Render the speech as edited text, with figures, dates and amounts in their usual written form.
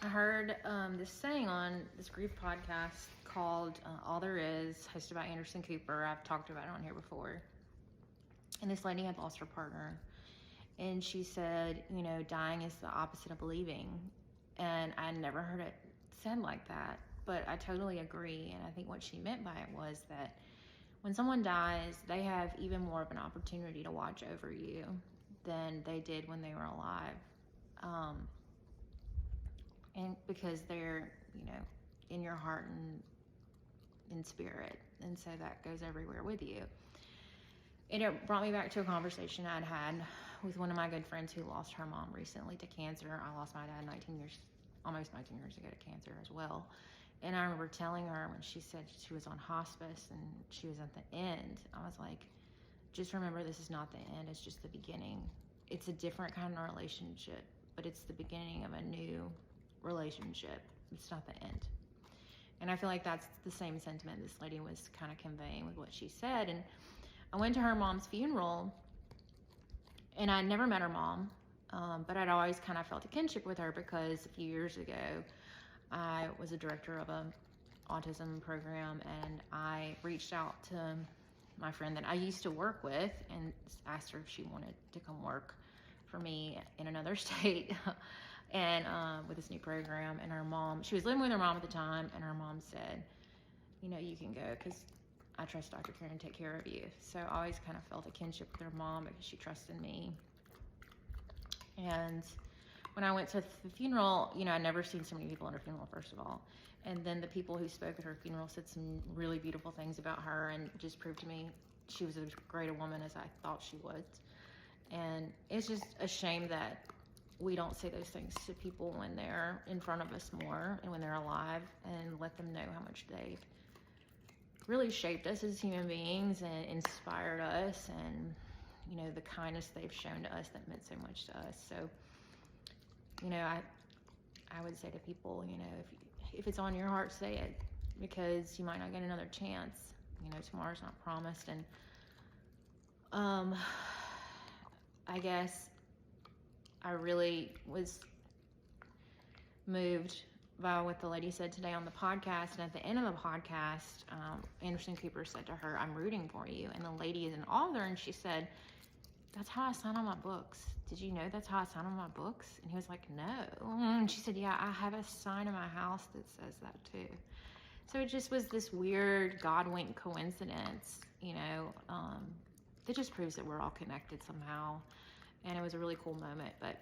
I heard this saying on this grief podcast called All There Is, hosted by Anderson Cooper. I've talked about it on here before. And this lady had lost her partner. And she said, you know, dying is the opposite of believing. And I never heard it said like that. But I totally agree. And I think what she meant by it was that when someone dies, they have even more of an opportunity to watch over you than they did when they were alive. And because they're, you know, in your heart and in spirit. And so that goes everywhere with you. And it brought me back to a conversation I'd had with one of my good friends who lost her mom recently to cancer. I lost my dad almost 19 years ago to cancer as well. And I remember telling her when she said she was on hospice and she was at the end, I was like, just remember, this is not the end, it's just the beginning. It's a different kind of relationship, but it's the beginning of a new relationship. It's not the end. And I feel like that's the same sentiment this lady was kind of conveying with what she said. And I went to her mom's funeral, and I'd never met her mom, but I'd always kind of felt a kinship with her because a few years ago, I was a director of an autism program, and I reached out to my friend that I used to work with and asked her if she wanted to come work for me in another state and with this new program. And her mom, she was living with her mom at the time, and her mom said, you know, you can go because I trust Dr. Karen to take care of you. So I always kind of felt a kinship with her mom because she trusted me. And when I went to the funeral, you know, I'd never seen so many people at her funeral, first of all. And then the people who spoke at her funeral said some really beautiful things about her and just proved to me she was as great a woman as I thought she was. And it's just a shame that we don't say those things to people when they're in front of us more and when they're alive, and let them know how much they've really shaped us as human beings and inspired us, and, you know, the kindness they've shown to us that meant so much to us. So, you know, I would say to people, you know, if it's on your heart, say it, because you might not get another chance. You know, tomorrow's not promised. And I guess I really was moved by what the lady said today on the podcast. And at the end of the podcast, Anderson Cooper said to her, I'm rooting for you. And the lady is an author, and she said, that's how I sign on my books. Did you know that's how I sign on my books? And he was like, no. And she said, yeah, I have a sign in my house that says that too. So it just was this weird God-wink coincidence, you know, that just proves that we're all connected somehow. And it was a really cool moment. But